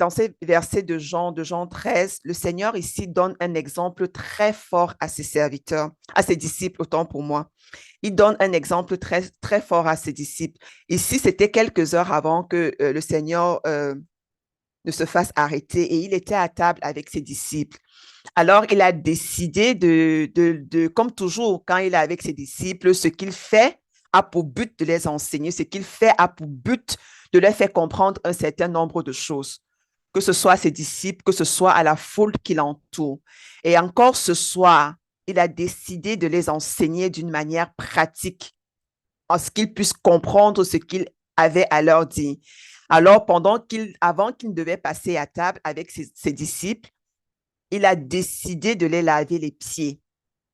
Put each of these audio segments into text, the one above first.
dans ces versets de Jean 13, le Seigneur ici donne un exemple très fort à ses serviteurs, à ses disciples, autant pour moi. Il donne un exemple très, très fort à ses disciples. Ici, c'était quelques heures avant que le Seigneur ne se fasse arrêter et il était à table avec ses disciples. Alors, il a décidé comme toujours, quand il est avec ses disciples, ce qu'il fait a pour but de les enseigner, ce qu'il fait a pour but de leur faire comprendre un certain nombre de choses, que ce soit à ses disciples, que ce soit à la foule qui l'entoure. Et encore ce soir, il a décidé de les enseigner d'une manière pratique, en ce qu'ils puissent comprendre ce qu'il avait à leur dire. Alors, avant qu'il devait passer à table avec ses disciples, il a décidé de les laver les pieds.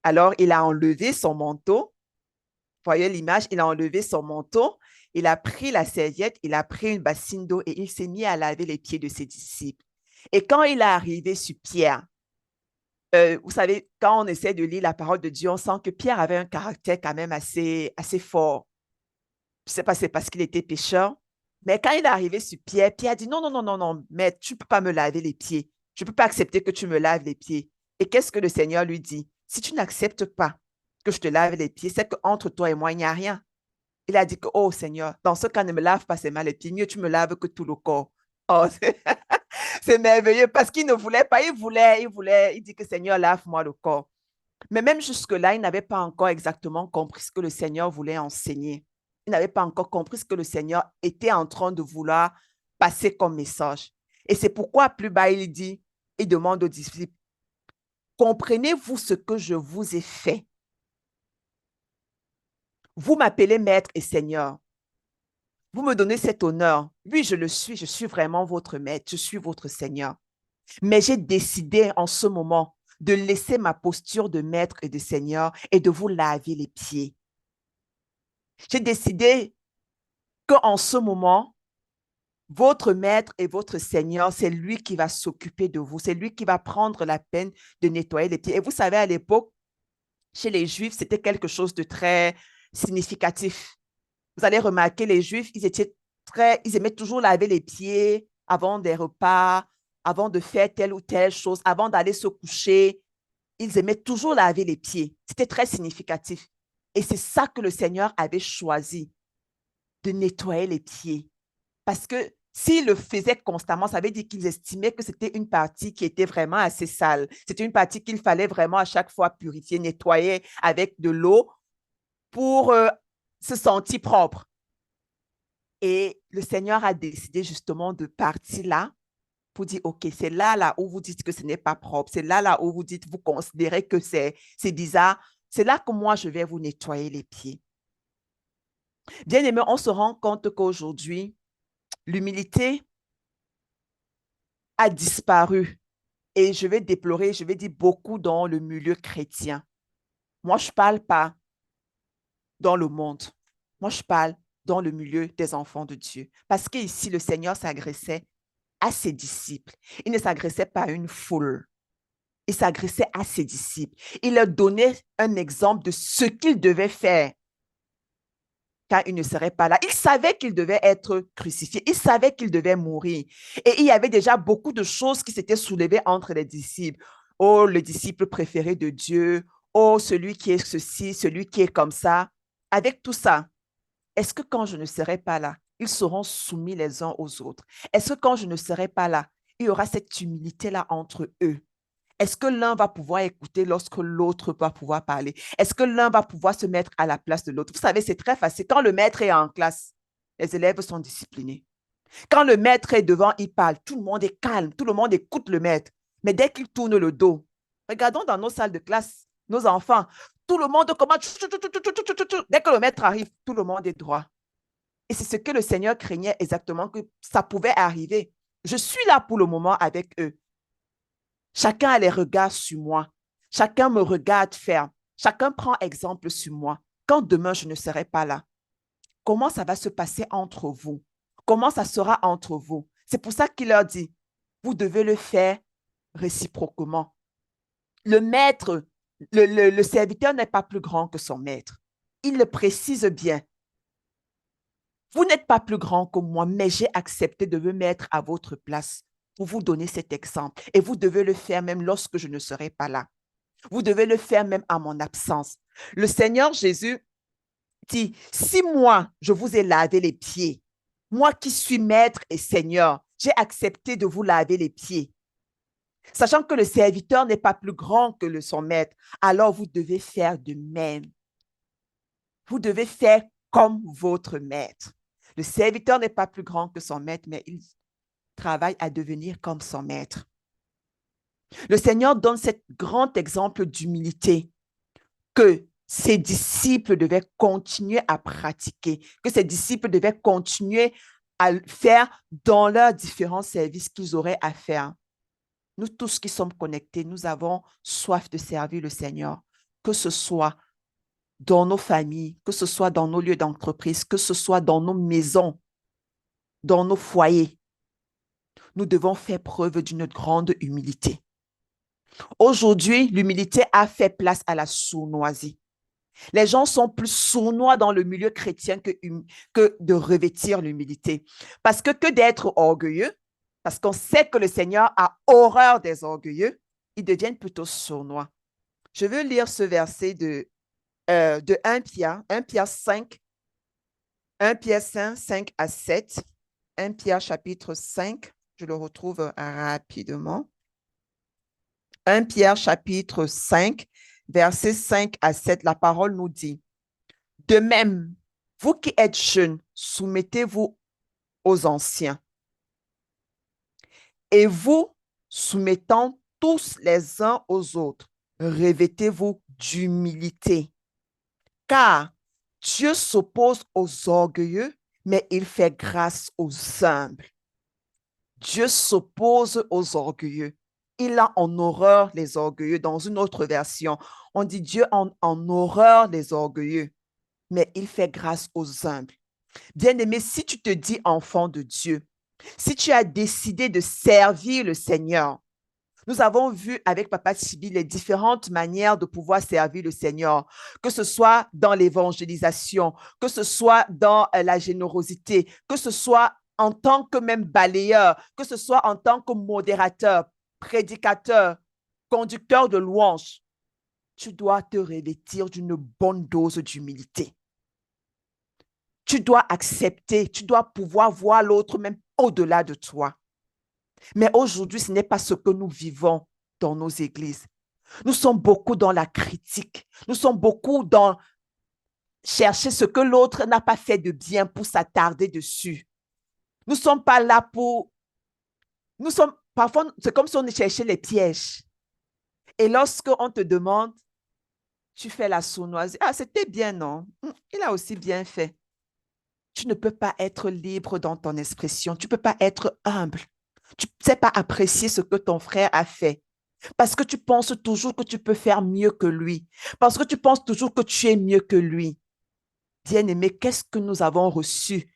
Alors, il a enlevé son manteau. Voyez l'image, il a enlevé son manteau, il a pris la serviette, il a pris une bassine d'eau et il s'est mis à laver les pieds de ses disciples. Et quand il est arrivé sur Pierre, vous savez, quand on essaie de lire la parole de Dieu, on sent que Pierre avait un caractère quand même assez fort. Je ne sais pas si c'est parce qu'il était pécheur, mais quand il est arrivé sur Pierre, Pierre a dit non, non, non, non, non, mais tu ne peux pas me laver les pieds. Je ne peux pas accepter que tu me laves les pieds. Et qu'est-ce que le Seigneur lui dit? Si tu n'acceptes pas que je te lave les pieds, c'est qu'entre toi et moi, il n'y a rien. Il a dit que, oh Seigneur, dans ce cas, ne me lave pas seulement les pieds, mieux tu me laves que tout le corps. Oh, c'est merveilleux parce qu'il ne voulait pas, il dit que Seigneur, lave-moi le corps. Mais même jusque-là, il n'avait pas encore exactement compris ce que le Seigneur voulait enseigner. Il n'avait pas encore compris ce que le Seigneur était en train de vouloir passer comme message. Et c'est pourquoi plus bas, il demande aux disciples, comprenez-vous ce que je vous ai fait? Vous m'appelez maître et Seigneur. Vous me donnez cet honneur. Oui, je suis vraiment votre maître, je suis votre Seigneur. Mais j'ai décidé en ce moment de laisser ma posture de maître et de Seigneur et de vous laver les pieds. J'ai décidé qu'en ce moment, votre maître et votre Seigneur, c'est lui qui va s'occuper de vous. C'est lui qui va prendre la peine de nettoyer les pieds. Et vous savez, à l'époque, chez les Juifs, c'était quelque chose de très significatif. Vous allez remarquer, les Juifs, ils aimaient toujours laver les pieds avant des repas, avant de faire telle ou telle chose, avant d'aller se coucher. Ils aimaient toujours laver les pieds. C'était très significatif. Et c'est ça que le Seigneur avait choisi, de nettoyer les pieds. Parce que s'ils le faisaient constamment, ça veut dire qu'ils estimaient que c'était une partie qui était vraiment assez sale. C'était une partie qu'il fallait vraiment à chaque fois purifier, nettoyer avec de l'eau pour se sentir propre. Et le Seigneur a décidé justement de partir là pour dire, OK, c'est là où vous dites que ce n'est pas propre. C'est là où vous dites, vous considérez que c'est bizarre. C'est là que moi, je vais vous nettoyer les pieds. Bien aimé, on se rend compte qu'aujourd'hui, l'humilité a disparu. Et je vais déplorer, je vais dire beaucoup dans le milieu chrétien. Moi, je ne parle pas dans le monde. Moi, je parle dans le milieu des enfants de Dieu. Parce qu'ici, le Seigneur s'agressait à ses disciples. Il ne s'agressait pas à une foule. Il s'agressait à ses disciples. Il leur donnait un exemple de ce qu'ils devaient faire quand il ne serait pas là. Il savait qu'il devait être crucifié. Il savait qu'il devait mourir. Et il y avait déjà beaucoup de choses qui s'étaient soulevées entre les disciples. Oh, le disciple préféré de Dieu. Oh, celui qui est ceci, celui qui est comme ça. Avec tout ça, est-ce que quand je ne serai pas là, ils seront soumis les uns aux autres? Est-ce que quand je ne serai pas là, il y aura cette humilité-là entre eux? Est-ce que l'un va pouvoir écouter lorsque l'autre va pouvoir parler? Est-ce que l'un va pouvoir se mettre à la place de l'autre? Vous savez, c'est très facile. Quand le maître est en classe, les élèves sont disciplinés. Quand le maître est devant, il parle. Tout le monde est calme. Tout le monde écoute le maître. Mais dès qu'il tourne le dos, regardons dans nos salles de classe, nos enfants, tout le monde commence. Dès que le maître arrive, tout le monde est droit. Et c'est ce que le Seigneur craignait exactement, que ça pouvait arriver. Je suis là pour le moment avec eux. Chacun a les regards sur moi. Chacun me regarde faire. Chacun prend exemple sur moi. Quand demain, je ne serai pas là, comment ça va se passer entre vous? Comment ça sera entre vous? C'est pour ça qu'il leur dit, vous devez le faire réciproquement. Le maître, le serviteur n'est pas plus grand que son maître. Il le précise bien. Vous n'êtes pas plus grand que moi, mais j'ai accepté de me mettre à votre place. pour vous donner cet exemple. Et vous devez le faire même lorsque je ne serai pas là. Vous devez le faire même à mon absence. Le Seigneur Jésus dit, si moi, je vous ai lavé les pieds, moi qui suis maître et Seigneur, j'ai accepté de vous laver les pieds. Sachant que le serviteur n'est pas plus grand que son maître, alors vous devez faire de même. Vous devez faire comme votre maître. Le serviteur n'est pas plus grand que son maître, mais il travaille à devenir comme son maître. Le Seigneur donne cet grand exemple d'humilité que ses disciples devaient continuer à pratiquer, que ses disciples devaient continuer à faire dans leurs différents services qu'ils auraient à faire. Nous tous qui sommes connectés, nous avons soif de servir le Seigneur, que ce soit dans nos familles, que ce soit dans nos lieux d'entreprise, que ce soit dans nos maisons, dans nos foyers. Nous devons faire preuve d'une grande humilité. Aujourd'hui, l'humilité a fait place à la sournoisie. Les gens sont plus sournois dans le milieu chrétien que de revêtir l'humilité. Parce que d'être orgueilleux, parce qu'on sait que le Seigneur a horreur des orgueilleux, ils deviennent plutôt sournois. Je veux lire ce verset de 1 Pierre, 1 Pierre 5, 1 Pierre 5, 5 à 7, 1 Pierre chapitre 5, je le retrouve rapidement. 1 Pierre chapitre 5, versets 5 à 7, la parole nous dit, « De même, vous qui êtes jeunes, soumettez-vous aux anciens. Et vous, soumettant tous les uns aux autres, revêtez-vous d'humilité. Car Dieu s'oppose aux orgueilleux, mais il fait grâce aux humbles. » Dieu s'oppose aux orgueilleux. Il a en horreur les orgueilleux. Dans une autre version, on dit Dieu en horreur les orgueilleux, mais il fait grâce aux humbles. Bien-aimé, si tu te dis enfant de Dieu, si tu as décidé de servir le Seigneur, nous avons vu avec Papa Chibi les différentes manières de pouvoir servir le Seigneur, que ce soit dans l'évangélisation, que ce soit dans la générosité, que ce soit en tant que même balayeur, que ce soit en tant que modérateur, prédicateur, conducteur de louange. Tu dois te revêtir d'une bonne dose d'humilité. Tu dois accepter, tu dois pouvoir voir l'autre même au-delà de toi. Mais aujourd'hui, ce n'est pas ce que nous vivons dans nos églises. Nous sommes beaucoup dans la critique. Nous sommes beaucoup dans chercher ce que l'autre n'a pas fait de bien pour s'attarder dessus. Nous ne sommes pas là pour... Parfois, c'est comme si on cherchait les pièges. Et lorsqu'on te demande, tu fais la sournoiserie. Ah, c'était bien, non? Il a aussi bien fait. Tu ne peux pas être libre dans ton expression. Tu ne peux pas être humble. Tu ne sais pas apprécier ce que ton frère a fait. Parce que tu penses toujours que tu peux faire mieux que lui. Parce que tu penses toujours que tu es mieux que lui. Bien-aimé, qu'est-ce que nous avons reçu?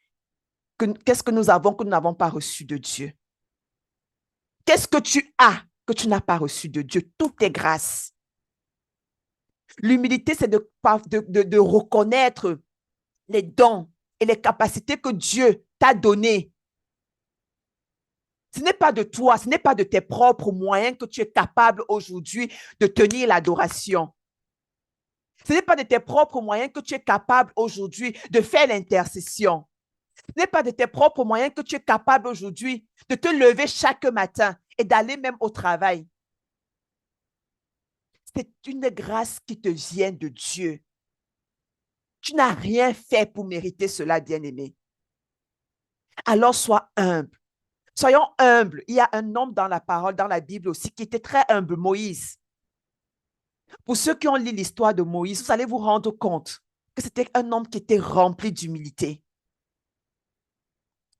Qu'est-ce que nous avons que nous n'avons pas reçu de Dieu? Qu'est-ce que tu as que tu n'as pas reçu de Dieu? Tout est grâce. L'humilité, c'est de reconnaître les dons et les capacités que Dieu t'a données. Ce n'est pas de toi, ce n'est pas de tes propres moyens que tu es capable aujourd'hui de tenir l'adoration. Ce n'est pas de tes propres moyens que tu es capable aujourd'hui de faire l'intercession. Ce n'est pas de tes propres moyens que tu es capable aujourd'hui de te lever chaque matin et d'aller même au travail. C'est une grâce qui te vient de Dieu. Tu n'as rien fait pour mériter cela, bien-aimé. Alors sois humble. Soyons humbles. Il y a un homme dans la parole, dans la Bible aussi, qui était très humble, Moïse. Pour ceux qui ont lu l'histoire de Moïse, vous allez vous rendre compte que c'était un homme qui était rempli d'humilité.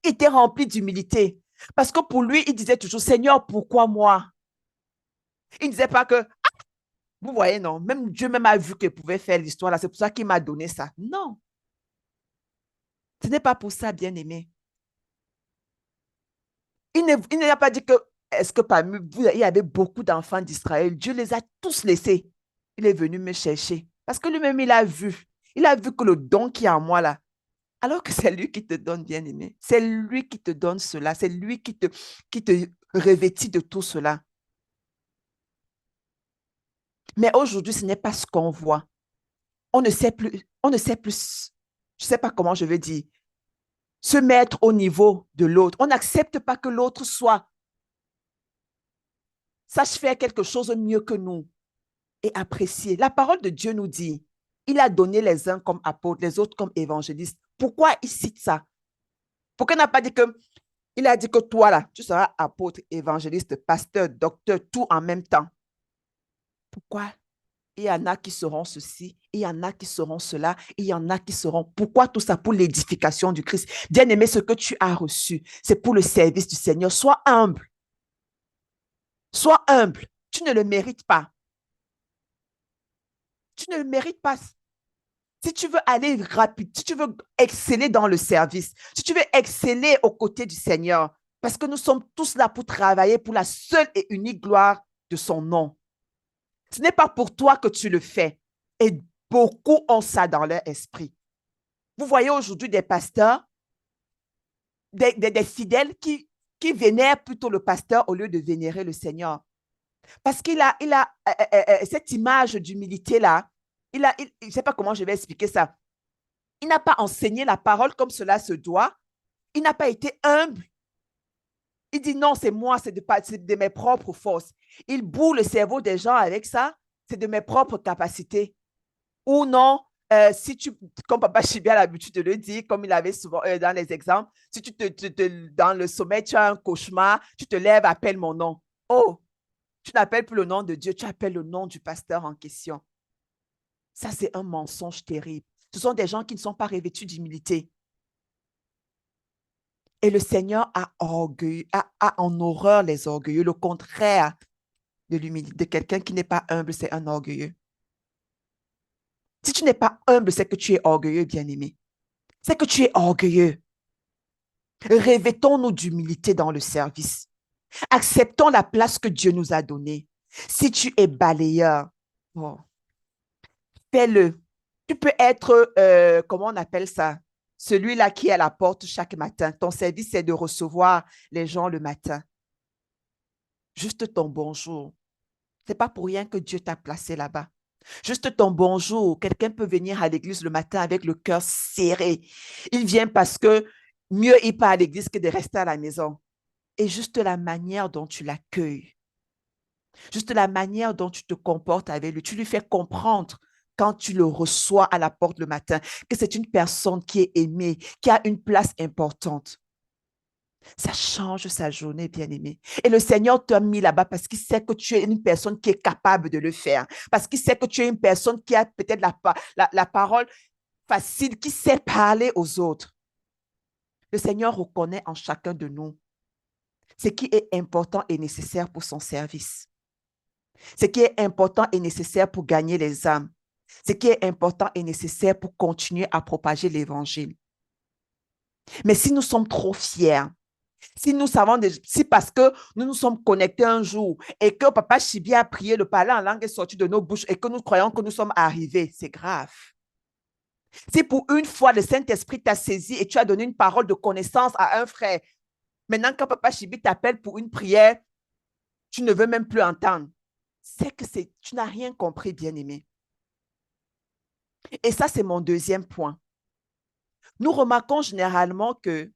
Il était rempli d'humilité. Parce que pour lui, il disait toujours, Seigneur, pourquoi moi? Il ne disait pas que, ah, vous voyez, non, même Dieu même a vu qu'il pouvait faire l'histoire là, c'est pour ça qu'il m'a donné ça. Non, ce n'est pas pour ça, bien-aimé. Il n'a pas dit que, est-ce que parmi vous, il y avait beaucoup d'enfants d'Israël? Dieu les a tous laissés. Il est venu me chercher. Parce que lui-même, il a vu. Il a vu que le don qui est en moi là, Alors que c'est lui qui te donne, bien-aimé. C'est lui qui te donne cela. C'est lui qui te revêtit de tout cela. Mais aujourd'hui, ce n'est pas ce qu'on voit. On ne sait plus, je ne sais pas comment je vais dire, se mettre au niveau de l'autre. On n'accepte pas que l'autre sache faire quelque chose mieux que nous et apprécier. La parole de Dieu nous dit, il a donné les uns comme apôtres, les autres comme évangélistes. Pourquoi il cite ça? Pourquoi il n'a pas dit que, il a dit que toi là, tu seras apôtre, évangéliste, pasteur, docteur, tout en même temps. Pourquoi? Il y en a qui seront ceci, il y en a qui seront cela, il y en a qui seront. Pourquoi tout ça? Pour l'édification du Christ. Bien-aimé, ce que tu as reçu, c'est pour le service du Seigneur. Sois humble. Sois humble. Tu ne le mérites pas. Tu ne le mérites pas. Si tu veux aller rapide, si tu veux exceller dans le service, si tu veux exceller aux côtés du Seigneur, parce que nous sommes tous là pour travailler pour la seule et unique gloire de son nom. Ce n'est pas pour toi que tu le fais. Et beaucoup ont ça dans leur esprit. Vous voyez aujourd'hui des pasteurs, des fidèles qui vénèrent plutôt le pasteur au lieu de vénérer le Seigneur. Parce qu'il a cette image d'humilité-là. Je ne sais pas comment je vais expliquer ça. Il n'a pas enseigné la parole comme cela se doit. Il n'a pas été humble. Il dit non, c'est moi, c'est de mes propres forces. Il bourre le cerveau des gens avec ça. C'est de mes propres capacités. Ou non, si tu, comme Papa Chibia a l'habitude de le dire, comme il avait souvent dans les exemples, si dans le sommeil, tu as un cauchemar, tu te lèves, appelle mon nom. Oh, tu n'appelles plus le nom de Dieu, tu appelles le nom du pasteur en question. Ça, c'est un mensonge terrible. Ce sont des gens qui ne sont pas revêtus d'humilité. Et le Seigneur a en horreur les orgueilleux. Le contraire de l'humilité, de quelqu'un qui n'est pas humble, c'est un orgueilleux. Si tu n'es pas humble, c'est que tu es orgueilleux, bien-aimé. C'est que tu es orgueilleux. Revêtons-nous d'humilité dans le service. Acceptons la place que Dieu nous a donnée. Si tu es balayeur, bon, fais-le. Tu peux être, comment on appelle ça? Celui-là qui est à la porte chaque matin. Ton service, c'est de recevoir les gens le matin. Juste ton bonjour. Ce n'est pas pour rien que Dieu t'a placé là-bas. Juste ton bonjour. Quelqu'un peut venir à l'église le matin avec le cœur serré. Il vient parce que mieux il part à l'église que de rester à la maison. Et juste la manière dont tu l'accueilles, juste la manière dont tu te comportes avec lui, tu lui fais comprendre quand tu le reçois à la porte le matin que c'est une personne qui est aimée, qui a une place importante. Ça change sa journée, bien-aimé. Et le Seigneur t'a mis là-bas parce qu'il sait que tu es une personne qui est capable de le faire. Parce qu'il sait que tu es une personne qui a peut-être la parole facile, qui sait parler aux autres. Le Seigneur reconnaît en chacun de nous ce qui est important et nécessaire pour son service. Ce qui est important et nécessaire pour gagner les âmes. Ce qui est important et nécessaire pour continuer à propager l'évangile. Mais si nous sommes trop fiers, si nous savons, si parce que nous nous sommes connectés un jour et que Papa Chibia a prié, le parler en langue est sorti de nos bouches et que nous croyons que nous sommes arrivés, c'est grave. Si pour une fois le Saint-Esprit t'a saisi et tu as donné une parole de connaissance à un frère, maintenant quand Papa Chibi t'appelle pour une prière, tu ne veux même plus entendre. C'est que tu n'as rien compris, bien-aimé. Et ça, c'est mon deuxième point. Nous remarquons généralement que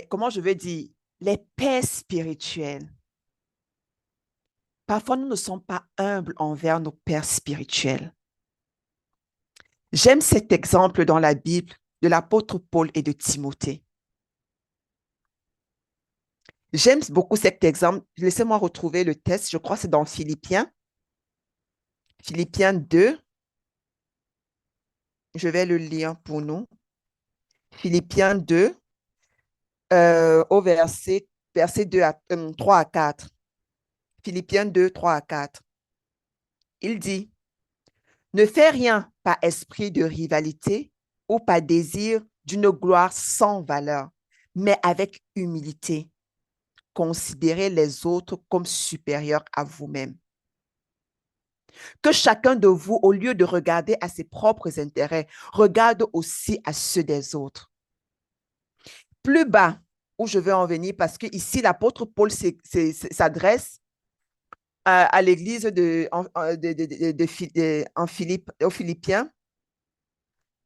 comment je veux dire, les pères spirituels, parfois nous ne sommes pas humbles envers nos pères spirituels. J'aime cet exemple dans la Bible de l'apôtre Paul et de Timothée. J'aime beaucoup cet exemple. Laissez-moi retrouver le texte. Je crois que c'est dans Philippiens. Philippiens 2. Je vais le lire pour nous. Philippiens 2, au verset 3 à 4. Philippiens 2, 3 à 4. Il dit, ne fais rien par esprit de rivalité ou par désir d'une gloire sans valeur, mais avec humilité. Considérez les autres comme supérieurs à vous-même. Que chacun de vous, au lieu de regarder à ses propres intérêts, regarde aussi à ceux des autres. Plus bas, où je veux en venir, parce que ici, l'apôtre Paul s'adresse à l'église aux Philippiens,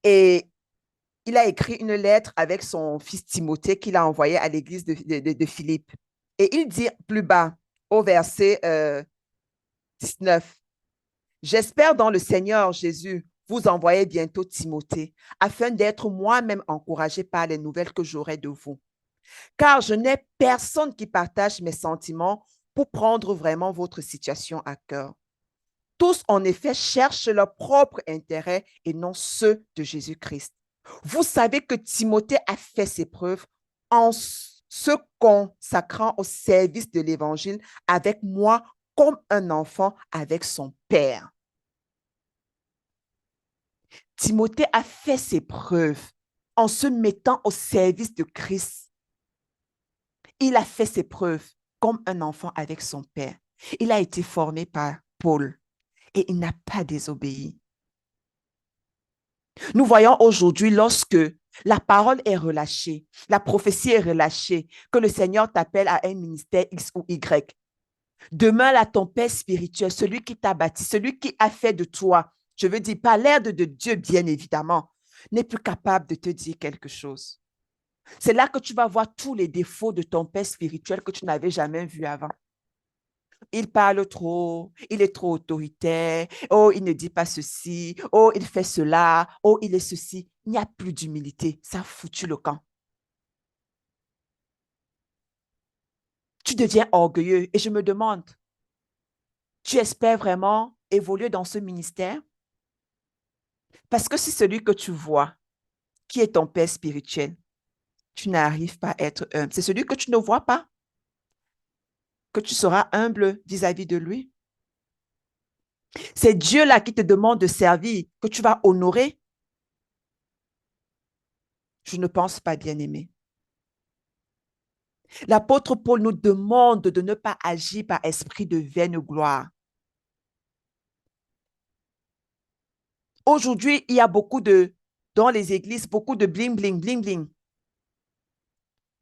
et il a écrit une lettre avec son fils Timothée qu'il a envoyé à l'église de Philippe. Et il dit plus bas, au verset 19, j'espère dans le Seigneur Jésus vous envoyer bientôt Timothée, afin d'être moi-même encouragé par les nouvelles que j'aurai de vous. Car je n'ai personne qui partage mes sentiments pour prendre vraiment votre situation à cœur. Tous, en effet, cherchent leur propre intérêt et non ceux de Jésus-Christ. Vous savez que Timothée a fait ses preuves en se consacrant au service de l'Évangile avec moi comme un enfant avec son père. Timothée a fait ses preuves en se mettant au service de Christ. Il a fait ses preuves comme un enfant avec son père. Il a été formé par Paul et il n'a pas désobéi. Nous voyons aujourd'hui, lorsque la parole est relâchée, la prophétie est relâchée, que le Seigneur t'appelle à un ministère X ou Y. Demain, là, ton Père spirituel, celui qui t'a bâti, celui qui a fait de toi, je veux dire, par l'aide de Dieu, bien évidemment, n'est plus capable de te dire quelque chose. C'est là que tu vas voir tous les défauts de ton Père spirituel que tu n'avais jamais vus avant. Il parle trop, il est trop autoritaire, oh, il ne dit pas ceci, oh, il fait cela, oh, il est ceci. Il n'y a plus d'humilité, ça a foutu le camp. Tu deviens orgueilleux et je me demande, tu espères vraiment évoluer dans ce ministère? Parce que c'est celui que tu vois, qui est ton père spirituel, tu n'arrives pas à être humble. C'est celui que tu ne vois pas, que tu seras humble vis-à-vis de lui. C'est Dieu là qui te demande de servir, que tu vas honorer. Je ne pense pas, bien-aimé. L'apôtre Paul nous demande de ne pas agir par esprit de vaine gloire. Aujourd'hui, il y a dans les églises, beaucoup de bling, bling, bling, bling.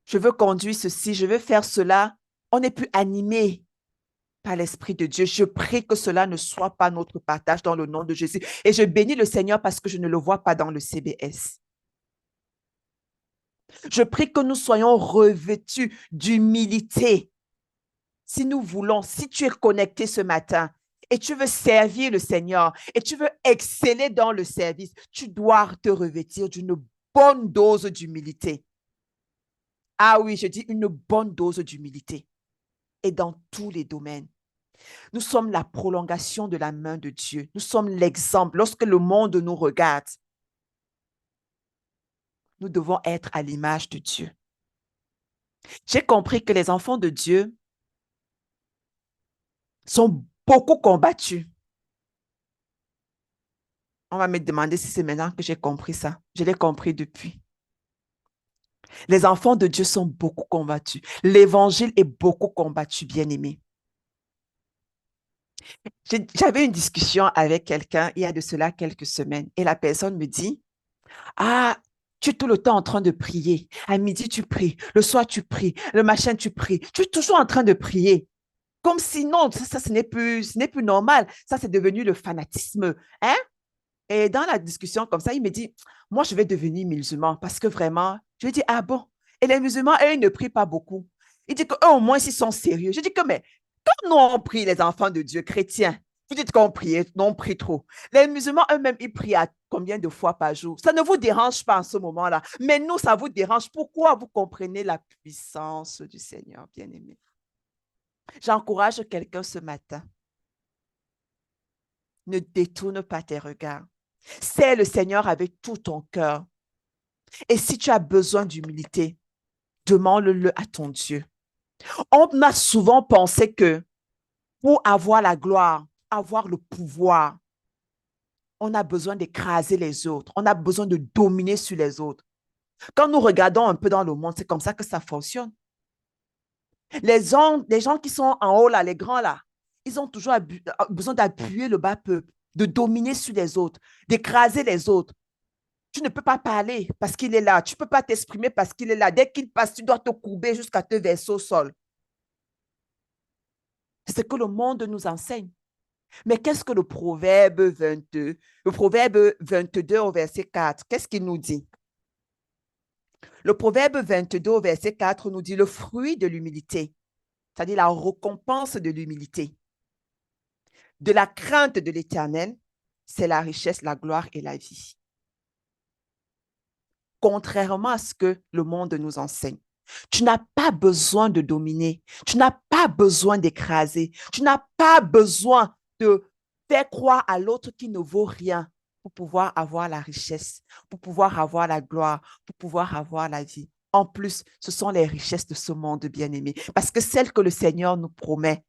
Je veux conduire ceci, je veux faire cela. On n'est plus animé par l'Esprit de Dieu. Je prie que cela ne soit pas notre partage dans le nom de Jésus. Et je bénis le Seigneur parce que je ne le vois pas dans le CBS. Je prie que nous soyons revêtus d'humilité. Si nous voulons, si tu es connecté ce matin et tu veux servir le Seigneur et tu veux exceller dans le service, tu dois te revêtir d'une bonne dose d'humilité. Ah oui, je dis une bonne dose d'humilité. Et dans tous les domaines. Nous sommes la prolongation de la main de Dieu. Nous sommes l'exemple. Lorsque le monde nous regarde, nous devons être à l'image de Dieu. J'ai compris que les enfants de Dieu sont beaucoup combattus. On va me demander si c'est maintenant que j'ai compris ça. Je l'ai compris depuis. Les enfants de Dieu sont beaucoup combattus. L'évangile est beaucoup combattu, bien-aimé. J'avais une discussion avec quelqu'un il y a de cela quelques semaines et la personne me dit, ah, tu es tout le temps en train de prier. À midi, tu pries. Le soir, tu pries. Le matin, tu pries. Tu es toujours en train de prier. Comme si non, ça ce n'est plus normal. Ça, c'est devenu le fanatisme. Hein? Et dans la discussion comme ça, il me dit, moi, je vais devenir musulman parce que vraiment, je lui dis, ah bon? Et les musulmans, eux, ils ne prient pas beaucoup. Il dit qu'eux, au moins, ils sont sérieux. Je dis que, mais quand nous, on prie, les enfants de Dieu chrétiens, vous dites qu'on prie, non, on prie trop. Les musulmans eux-mêmes, ils prient à combien de fois par jour? Ça ne vous dérange pas en ce moment-là. Mais nous, ça vous dérange. Pourquoi vous comprenez la puissance du Seigneur, bien-aimé? J'encourage quelqu'un ce matin. Ne détourne pas tes regards. C'est le Seigneur avec tout ton cœur. Et si tu as besoin d'humilité, demande-le à ton Dieu. On a souvent pensé que pour avoir la gloire, avoir le pouvoir, on a besoin d'écraser les autres. On a besoin de dominer sur les autres. Quand nous regardons un peu dans le monde, c'est comme ça que ça fonctionne. Les gens qui sont en haut, là, les grands, là, Ils ont toujours besoin d'appuyer le bas peuple, de dominer sur les autres, d'écraser les autres. Tu ne peux pas parler parce qu'il est là. Tu ne peux pas t'exprimer parce qu'il est là. Dès qu'il passe, tu dois te courber jusqu'à te verser au sol. C'est ce que le monde nous enseigne. Mais qu'est-ce que le proverbe 22, le proverbe 22 au verset 4, qu'est-ce qu'il nous dit? Le proverbe 22 au verset 4 nous dit le fruit de l'humilité, c'est-à-dire la récompense de l'humilité, de la crainte de l'Éternel, c'est la richesse, la gloire et la vie. Contrairement à ce que le monde nous enseigne. Tu n'as pas besoin de dominer. Tu n'as pas besoin d'écraser. Tu n'as pas besoin de faire croire à l'autre qui ne vaut rien pour pouvoir avoir la richesse, pour pouvoir avoir la gloire, pour pouvoir avoir la vie. En plus, ce sont les richesses de ce monde bien-aimé. Parce que celles que le Seigneur nous promet,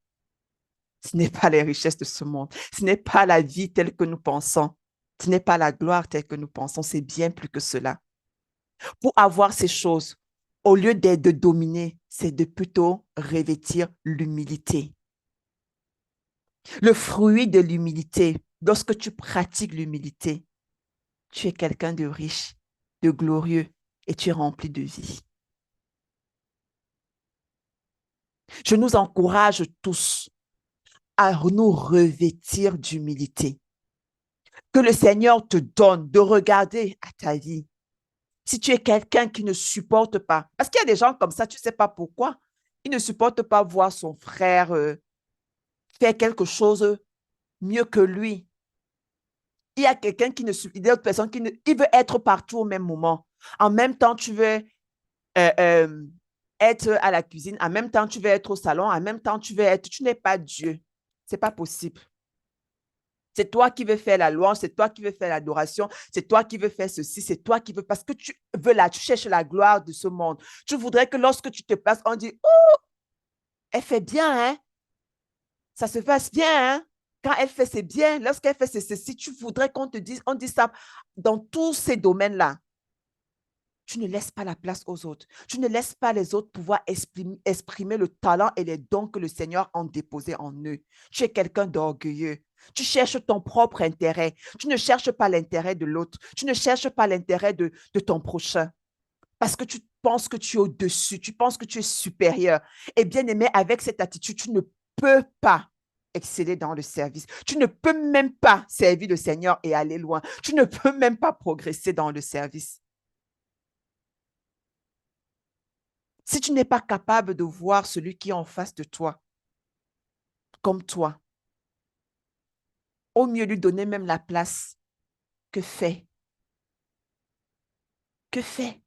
ce n'est pas les richesses de ce monde. Ce n'est pas la vie telle que nous pensons. Ce n'est pas la gloire telle que nous pensons. C'est bien plus que cela. Pour avoir ces choses, au lieu de dominer, c'est de plutôt revêtir l'humilité. Le fruit de l'humilité, lorsque tu pratiques l'humilité, tu es quelqu'un de riche, de glorieux et tu es rempli de vie. Je nous encourage tous à nous revêtir d'humilité. Que le Seigneur te donne de regarder à ta vie. Si tu es quelqu'un qui ne supporte pas, parce qu'il y a des gens comme ça, tu ne sais pas pourquoi, ils ne supportent pas voir son frère faire quelque chose mieux que lui. Il y a quelqu'un qui ne supporte, il y a d'autres personnes qui il veut être partout au même moment. En même temps, tu veux être à la cuisine, en même temps, tu veux être au salon, en même temps, tu n'es pas Dieu. Ce n'est pas possible. C'est toi qui veux faire la louange, c'est toi qui veux faire l'adoration, c'est toi qui veux faire ceci, c'est toi qui veux, parce que tu veux là, tu cherches la gloire de ce monde. Tu voudrais que lorsque tu te places, on dit, oh, elle fait bien, hein? Ça se passe bien, hein? Quand elle fait, c'est bien. Lorsqu'elle fait, c'est ceci. Tu voudrais qu'on te dise, on dit ça dans tous ces domaines-là. Tu ne laisses pas la place aux autres. Tu ne laisses pas les autres pouvoir exprimer le talent et les dons que le Seigneur a déposés en eux. Tu es quelqu'un d'orgueilleux. Tu cherches ton propre intérêt. Tu ne cherches pas l'intérêt de l'autre. Tu ne cherches pas l'intérêt de ton prochain. Parce que tu penses que tu es au-dessus. Tu penses que tu es supérieur. Et bien aimé, avec cette attitude, tu ne peux pas exceller dans le service. Tu ne peux même pas servir le Seigneur et aller loin. Tu ne peux même pas progresser dans le service. Si tu n'es pas capable de voir celui qui est en face de toi comme toi, au mieux lui donner même la place, que fait? Que fait?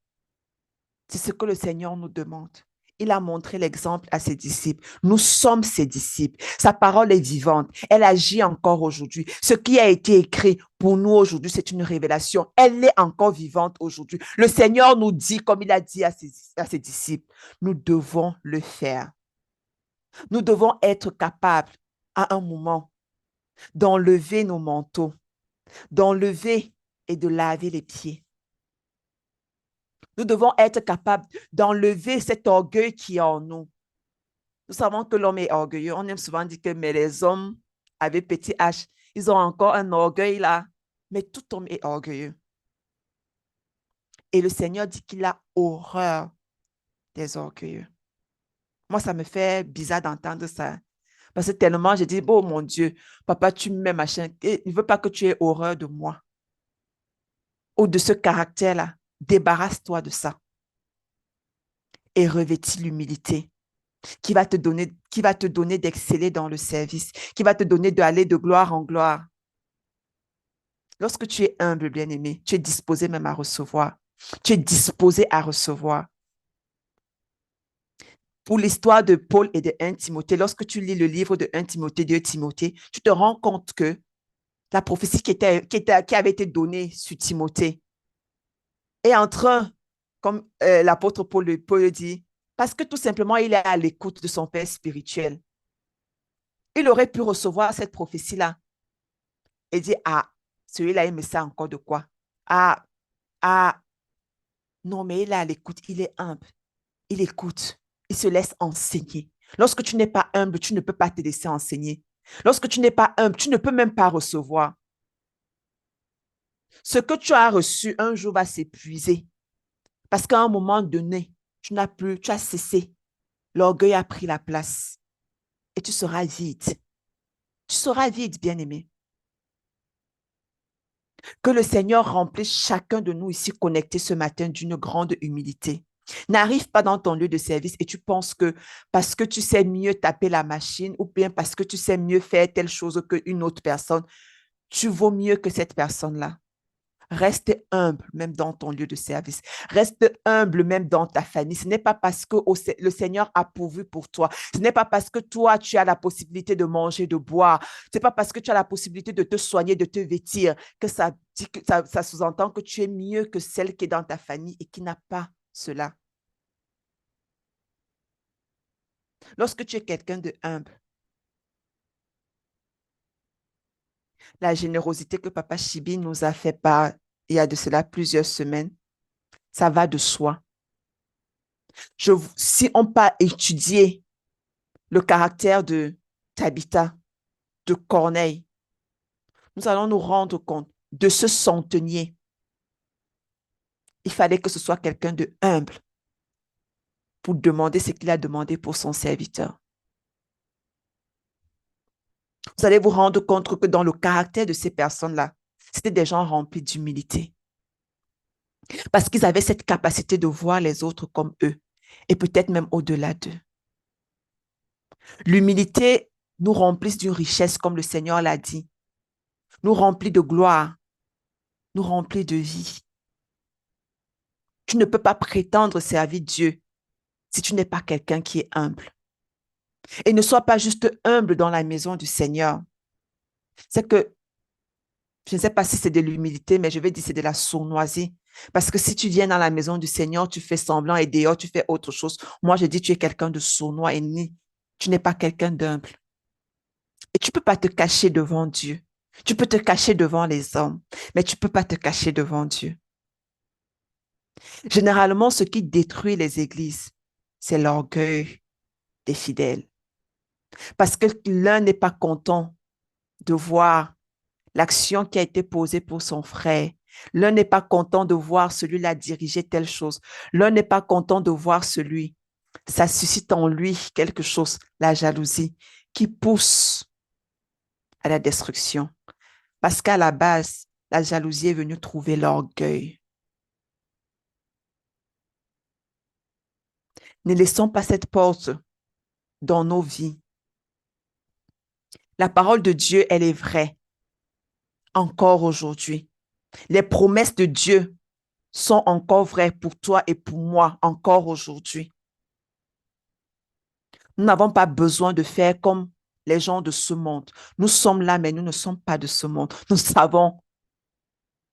C'est ce que le Seigneur nous demande. Il a montré l'exemple à ses disciples. Nous sommes ses disciples. Sa parole est vivante. Elle agit encore aujourd'hui. Ce qui a été écrit pour nous aujourd'hui, c'est une révélation. Elle est encore vivante aujourd'hui. Le Seigneur nous dit, comme il a dit à ses disciples, nous devons le faire. Nous devons être capables à un moment d'enlever nos manteaux, d'enlever et de laver les pieds. Nous devons être capables d'enlever cet orgueil qui est en nous. Nous savons que l'homme est orgueilleux. On aime souvent dire que mais les hommes avec petit H, ils ont encore un orgueil là. Mais tout homme est orgueilleux. Et le Seigneur dit qu'il a horreur des orgueilleux. Moi, ça me fait bizarre d'entendre ça. Parce que tellement, je dis, oh mon Dieu, papa, tu m'aimes, machin. Et il ne veut pas que tu aies horreur de moi ou de ce caractère-là. Débarrasse-toi de ça et revêtis l'humilité qui va te donner d'exceller dans le service, qui va te donner d'aller de gloire en gloire. Lorsque tu es humble, bien-aimé, tu es disposé même à recevoir. Tu es disposé à recevoir. Pour l'histoire de Paul et de 1 Timothée, lorsque tu lis le livre de 1 Timothée, 2 Timothée, tu te rends compte que la prophétie qui avait été donnée sur Timothée est en train, comme l'apôtre Paul dit, parce que tout simplement, il est à l'écoute de son père spirituel. Il aurait pu recevoir cette prophétie-là et dire, ah, celui-là, il me sait encore de quoi? Ah, ah, non, mais il est à l'écoute, il est humble, il écoute, il se laisse enseigner. Lorsque tu n'es pas humble, tu ne peux pas te laisser enseigner. Lorsque tu n'es pas humble, tu ne peux même pas recevoir. Ce que tu as reçu un jour va s'épuiser parce qu'à un moment donné, tu n'as plus, tu as cessé. L'orgueil a pris la place et tu seras vide. Tu seras vide, bien-aimé. Que le Seigneur remplisse chacun de nous ici connectés ce matin d'une grande humilité. N'arrive pas dans ton lieu de service et tu penses que parce que tu sais mieux taper la machine ou bien parce que tu sais mieux faire telle chose qu'une autre personne, tu vaux mieux que cette personne-là. Reste humble même dans ton lieu de service. Reste humble même dans ta famille. Ce n'est pas parce que le Seigneur a pourvu pour toi. Ce n'est pas parce que toi, tu as la possibilité de manger, de boire. Ce n'est pas parce que tu as la possibilité de te soigner, de te vêtir que ça sous-entend que tu es mieux que celle qui est dans ta famille et qui n'a pas cela. Lorsque tu es quelqu'un de humble, la générosité que Papa Chibi nous a fait part il y a de cela plusieurs semaines, ça va de soi. Si on peut étudier le caractère de Tabitha, de Corneille, nous allons nous rendre compte de ce centenier. Il fallait que ce soit quelqu'un de humble pour demander ce qu'il a demandé pour son serviteur. Vous allez vous rendre compte que dans le caractère de ces personnes-là, c'était des gens remplis d'humilité. Parce qu'ils avaient cette capacité de voir les autres comme eux et peut-être même au-delà d'eux. L'humilité nous remplit d'une richesse, comme le Seigneur l'a dit, nous remplit de gloire, nous remplit de vie. Tu ne peux pas prétendre servir Dieu si tu n'es pas quelqu'un qui est humble. Et ne sois pas juste humble dans la maison du Seigneur. C'est que, je ne sais pas si c'est de l'humilité, mais je vais dire c'est de la sournoisie. Parce que si tu viens dans la maison du Seigneur, tu fais semblant et dehors, tu fais autre chose. Moi, je dis tu es quelqu'un de sournois et tu n'es pas quelqu'un d'humble. Et tu ne peux pas te cacher devant Dieu. Tu peux te cacher devant les hommes, mais tu ne peux pas te cacher devant Dieu. Généralement, ce qui détruit les églises, c'est l'orgueil des fidèles. Parce que l'un n'est pas content de voir l'action qui a été posée pour son frère. L'un n'est pas content de voir celui-là diriger telle chose. L'un n'est pas content de voir celui. Ça suscite en lui quelque chose, la jalousie, qui pousse à la destruction. Parce qu'à la base, la jalousie est venue trouver l'orgueil. Ne laissons pas cette porte dans nos vies. La parole de Dieu, elle est vraie encore aujourd'hui. Les promesses de Dieu sont encore vraies pour toi et pour moi encore aujourd'hui. Nous n'avons pas besoin de faire comme les gens de ce monde. Nous sommes là, mais nous ne sommes pas de ce monde. Nous savons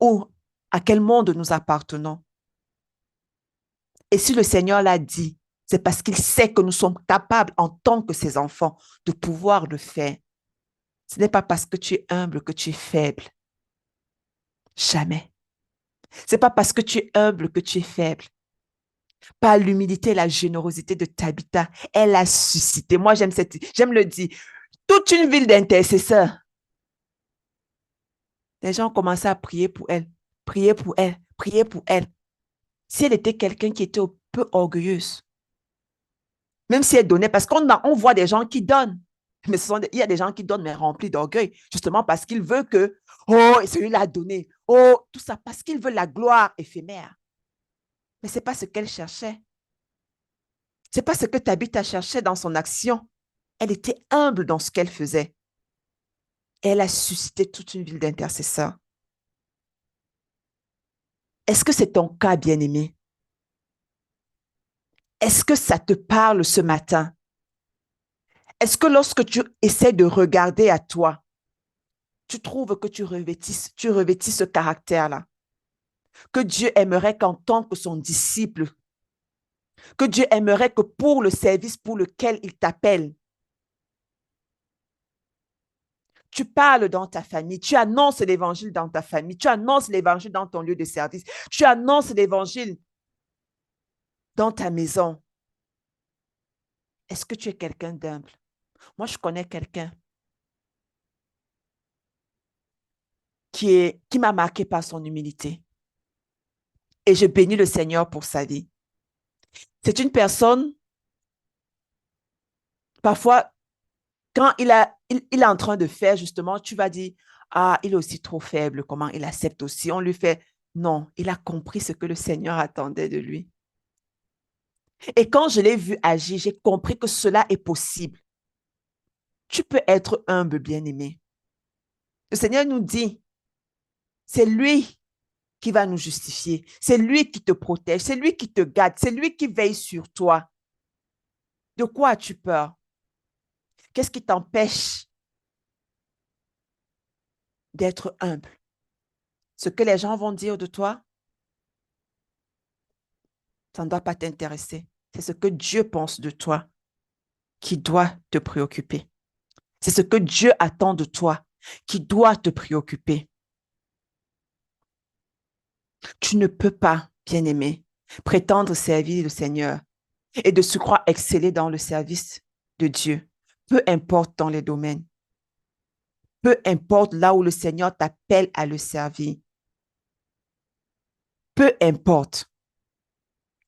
où, à quel monde nous appartenons. Et si le Seigneur l'a dit, c'est parce qu'il sait que nous sommes capables, en tant que ses enfants, de pouvoir le faire. Ce n'est pas parce que tu es humble que tu es faible. Jamais. Ce n'est pas parce que tu es humble que tu es faible. Par l'humilité et la générosité de Tabitha, elle a suscité. Moi, j'aime le dire, toute une ville d'intercesseurs. Les gens ont commencé à prier pour elle, prier pour elle, prier pour elle. Si elle était quelqu'un qui était un peu orgueilleuse, même si elle donnait, parce on voit des gens qui donnent, mais il y a des gens qui donnent, mais remplis d'orgueil, justement parce qu'ils veulent que, oh, celui-là a donné, oh, tout ça, parce qu'ils veulent la gloire éphémère. Mais ce n'est pas ce qu'elle cherchait. Ce n'est pas ce que Tabitha cherchait dans son action. Elle était humble dans ce qu'elle faisait. Et elle a suscité toute une ville d'intercesseurs. Est-ce que c'est ton cas, bien-aimé? Est-ce que ça te parle ce matin? Est-ce que lorsque tu essaies de regarder à toi, tu trouves que tu revêtis ce caractère-là? Que Dieu aimerait qu'en tant que son disciple, que Dieu aimerait que pour le service pour lequel il t'appelle, tu parles dans ta famille, tu annonces l'évangile dans ta famille, tu annonces l'évangile dans ton lieu de service, tu annonces l'évangile dans ta maison. Est-ce que tu es quelqu'un d'humble? Moi, je connais quelqu'un. qui m'a marqué par son humilité. Et je bénis le Seigneur pour sa vie. C'est une personne, parfois, quand il est en train de faire, justement, tu vas dire, ah, il est aussi trop faible, comment il accepte aussi. On lui fait, non, il a compris ce que le Seigneur attendait de lui. Et quand je l'ai vu agir, j'ai compris que cela est possible. Tu peux être humble, bien-aimé. Le Seigneur nous dit, c'est lui qui va nous justifier. C'est lui qui te protège. C'est lui qui te garde. C'est lui qui veille sur toi. De quoi as-tu peur? Qu'est-ce qui t'empêche d'être humble? Ce que les gens vont dire de toi, ça ne doit pas t'intéresser. C'est ce que Dieu pense de toi qui doit te préoccuper. C'est ce que Dieu attend de toi qui doit te préoccuper. Tu ne peux pas, bien-aimé, prétendre servir le Seigneur et de se croire exceller dans le service de Dieu, peu importe dans les domaines, peu importe là où le Seigneur t'appelle à le servir, peu importe,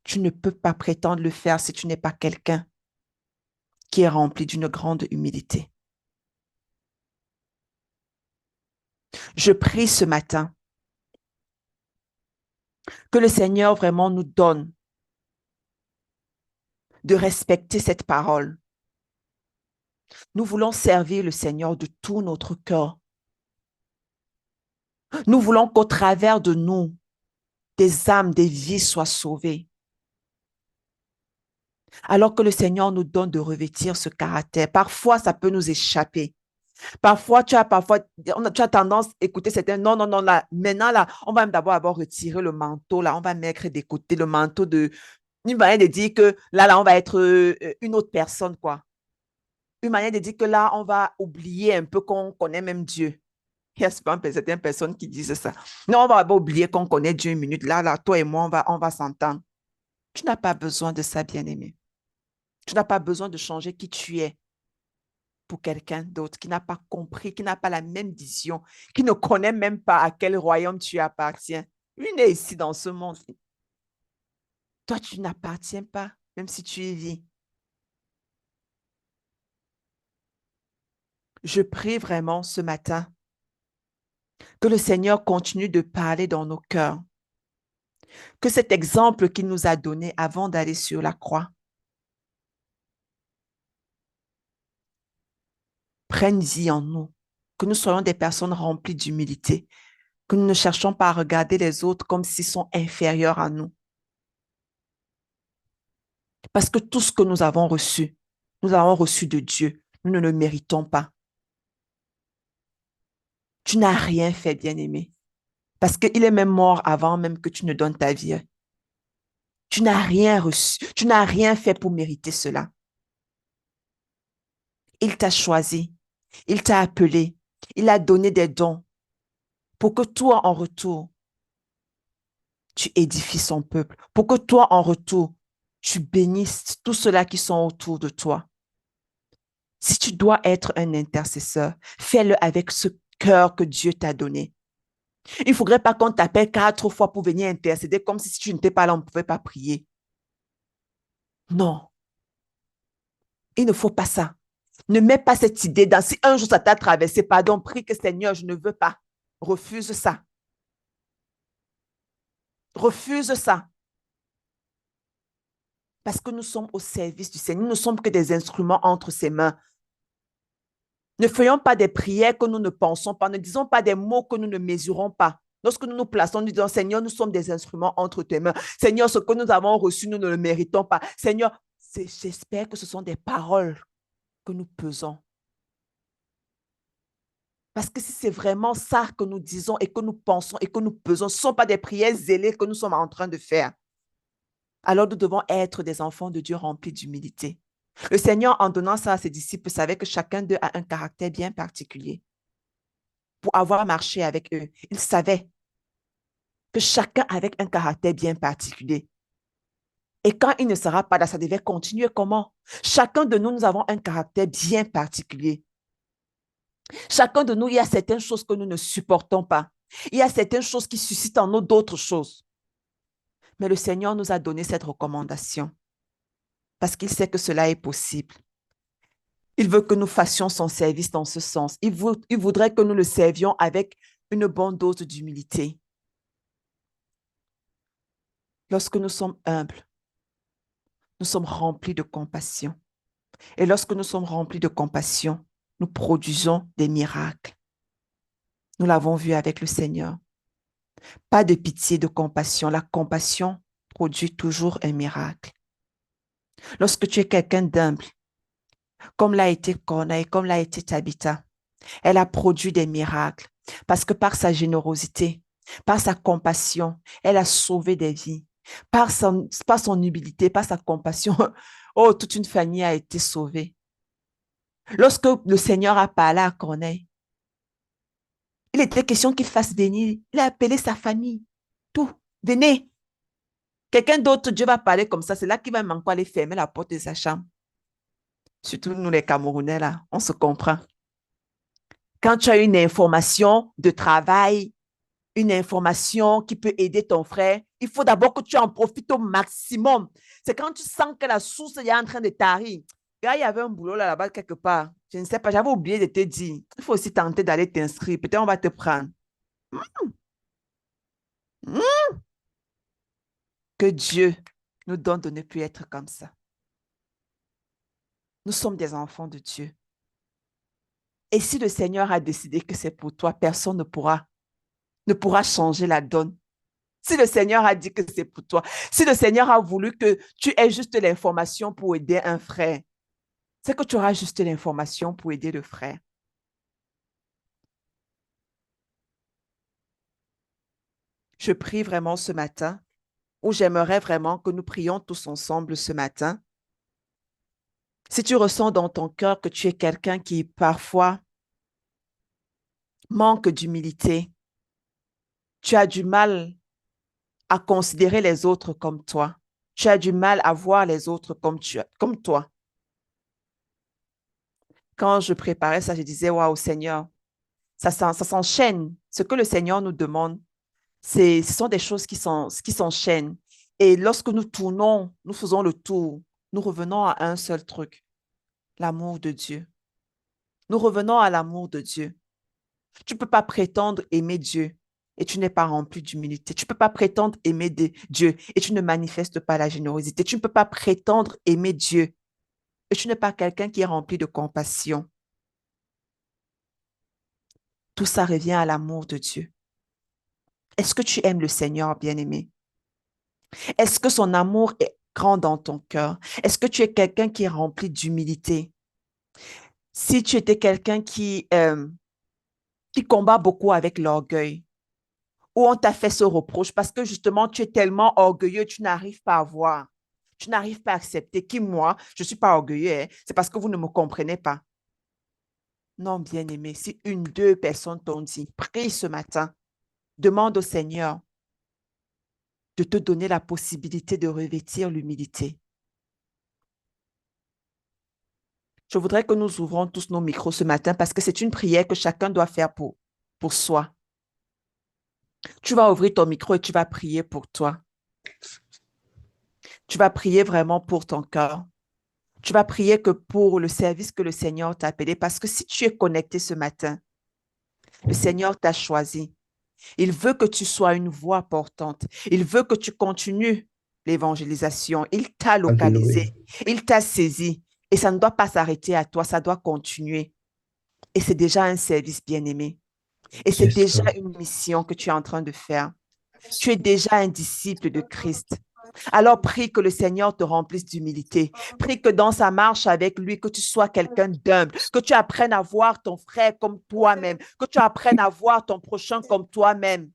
tu ne peux pas prétendre le faire si tu n'es pas quelqu'un qui est rempli d'une grande humilité. Je prie ce matin que le Seigneur vraiment nous donne de respecter cette parole. Nous voulons servir le Seigneur de tout notre cœur. Nous voulons qu'au travers de nous, des âmes, des vies soient sauvées. Alors que le Seigneur nous donne de revêtir ce caractère, parfois ça peut nous échapper. Parfois, tu as tendance à écouter certains, non, non, non, là, maintenant, là, on va d'abord retirer le manteau, là, on va mettre d'écouter le manteau de, une manière de dire que là, on va être une autre personne, quoi. Une manière de dire que là, on va oublier un peu qu'on connaît même Dieu. Il y a certaines personnes qui disent ça. Non, on va pas oublier qu'on connaît Dieu une minute. Là, toi et moi, on va s'entendre. Tu n'as pas besoin de ça, bien-aimé. Tu n'as pas besoin de changer qui tu es pour quelqu'un d'autre qui n'a pas compris, qui n'a pas la même vision, qui ne connaît même pas à quel royaume tu appartiens. Lui n'est ici dans ce monde. Toi, tu n'appartiens pas, même si tu y vis. Je prie vraiment ce matin que le Seigneur continue de parler dans nos cœurs, que cet exemple qu'il nous a donné avant d'aller sur la croix prenne vie en nous, que nous soyons des personnes remplies d'humilité, que nous ne cherchons pas à regarder les autres comme s'ils sont inférieurs à nous. Parce que tout ce que nous avons reçu de Dieu. Nous ne le méritons pas. Tu n'as rien fait, bien-aimé. Parce qu'il est même mort avant même que tu ne donnes ta vie. Tu n'as rien reçu. Tu n'as rien fait pour mériter cela. Il t'a choisi. Il t'a appelé. Il a donné des dons pour que toi, en retour, tu édifies son peuple. Pour que toi, en retour, tu bénisses tous ceux-là qui sont autour de toi. Si tu dois être un intercesseur, fais-le avec ce cœur que Dieu t'a donné. Il ne faudrait pas qu'on t'appelle 4 fois pour venir intercéder, comme si tu n'étais pas là, on ne pouvait pas prier. Non, il ne faut pas ça. Ne mets pas cette idée dans si un jour ça t'a traversé, pardon, prie que Seigneur, je ne veux pas. Refuse ça. Refuse ça. Parce que nous sommes au service du Seigneur. Nous ne sommes que des instruments entre ses mains. Ne faisons pas des prières que nous ne pensons pas. Ne disons pas des mots que nous ne mesurons pas. Lorsque nous nous plaçons, nous disons, Seigneur, nous sommes des instruments entre tes mains. Seigneur, ce que nous avons reçu, nous ne le méritons pas. Seigneur, j'espère que ce sont des paroles que nous pesons. Parce que si c'est vraiment ça que nous disons et que nous pensons et que nous pesons, ce ne sont pas des prières zélées que nous sommes en train de faire. Alors nous devons être des enfants de Dieu remplis d'humilité. Le Seigneur, en donnant ça à ses disciples, savait que chacun d'eux a un caractère bien particulier. Pour avoir marché avec eux, il savait que chacun avait un caractère bien particulier. Et quand il ne sera pas là, ça devait continuer comment? Chacun de nous, nous avons un caractère bien particulier. Chacun de nous, il y a certaines choses que nous ne supportons pas. Il y a certaines choses qui suscitent en nous d'autres choses. Mais le Seigneur nous a donné cette recommandation parce qu'il sait que cela est possible. Il veut que nous fassions son service dans ce sens. Il voudrait que nous le servions avec une bonne dose d'humilité. Lorsque nous sommes humbles, nous sommes remplis de compassion. Et lorsque nous sommes remplis de compassion, nous produisons des miracles. Nous l'avons vu avec le Seigneur. Pas de pitié, de compassion. La compassion produit toujours un miracle. Lorsque tu es quelqu'un d'humble, comme l'a été Corneille, comme l'a été Tabitha, elle a produit des miracles parce que par sa générosité, par sa compassion, elle a sauvé des vies. Par son humilité, par sa compassion, oh, toute une famille a été sauvée. Lorsque le Seigneur a parlé à Corneille, il était question qu'il fasse venir. Il a appelé sa famille. Tout. Venez. Quelqu'un d'autre, Dieu va parler comme ça. C'est là qu'il va encore aller fermer la porte de sa chambre. Surtout nous, les Camerounais, là, on se comprend. Quand tu as une information de travail, une information qui peut aider ton frère, il faut d'abord que tu en profites au maximum. C'est quand tu sens que la source est en train de tarir. Là, il y avait un boulot là-bas quelque part. Je ne sais pas, j'avais oublié de te dire. Il faut aussi tenter d'aller t'inscrire. Peut-être on va te prendre. Hmm. Que Dieu nous donne de ne plus être comme ça. Nous sommes des enfants de Dieu. Et si le Seigneur a décidé que c'est pour toi, personne ne pourra changer la donne. Si le Seigneur a dit que c'est pour toi, si le Seigneur a voulu que tu aies juste l'information pour aider un frère, c'est que tu auras juste l'information pour aider le frère. Je prie vraiment ce matin, ou j'aimerais vraiment que nous prions tous ensemble ce matin. Si tu ressens dans ton cœur que tu es quelqu'un qui parfois manque d'humilité, tu as du mal à considérer les autres comme toi, tu as du mal à voir les autres comme toi. Quand je préparais ça, je disais, waouh, Seigneur, ça s'enchaîne. Ce que le Seigneur nous demande, ce sont des choses qui s'enchaînent. Et lorsque nous tournons, nous faisons le tour, nous revenons à un seul truc, l'amour de Dieu. Nous revenons à l'amour de Dieu. Tu ne peux pas prétendre aimer Dieu et tu n'es pas rempli d'humilité. Tu ne peux pas prétendre aimer Dieu et tu ne manifestes pas la générosité. Tu ne peux pas prétendre aimer Dieu et tu n'es pas quelqu'un qui est rempli de compassion. Tout ça revient à l'amour de Dieu. Est-ce que tu aimes le Seigneur, bien-aimé? Est-ce que son amour est grand dans ton cœur? Est-ce que tu es quelqu'un qui est rempli d'humilité? Si tu étais quelqu'un qui combat beaucoup avec l'orgueil, ou on t'a fait ce reproche parce que justement, tu es tellement orgueilleux, tu n'arrives pas à voir, tu n'arrives pas à accepter qui, moi, je ne suis pas orgueilleux, hein, c'est parce que vous ne me comprenez pas. Non, bien-aimé, si une, deux personnes t'ont dit, prie ce matin, demande au Seigneur de te donner la possibilité de revêtir l'humilité. Je voudrais que nous ouvrons tous nos micros ce matin parce que c'est une prière que chacun doit faire pour soi. Tu vas ouvrir ton micro et tu vas prier pour toi. Tu vas prier vraiment pour ton cœur. Tu vas prier que pour le service que le Seigneur t'a appelé parce que si tu es connecté ce matin, le Seigneur t'a choisi. Il veut que tu sois une voix portante. Il veut que tu continues l'évangélisation. Il t'a Alléluia. localisé. Il t'a saisi. Et ça ne doit pas s'arrêter à toi, ça doit continuer. Et c'est déjà un service bien-aimé. Et c'est C'est déjà ça. une mission que tu es en train de faire. Tu es déjà un disciple de Christ. Alors prie que le Seigneur te remplisse d'humilité. Prie que dans sa marche avec lui, que tu sois quelqu'un d'humble, que tu apprennes à voir ton frère comme toi-même, que tu apprennes à voir ton prochain comme toi-même.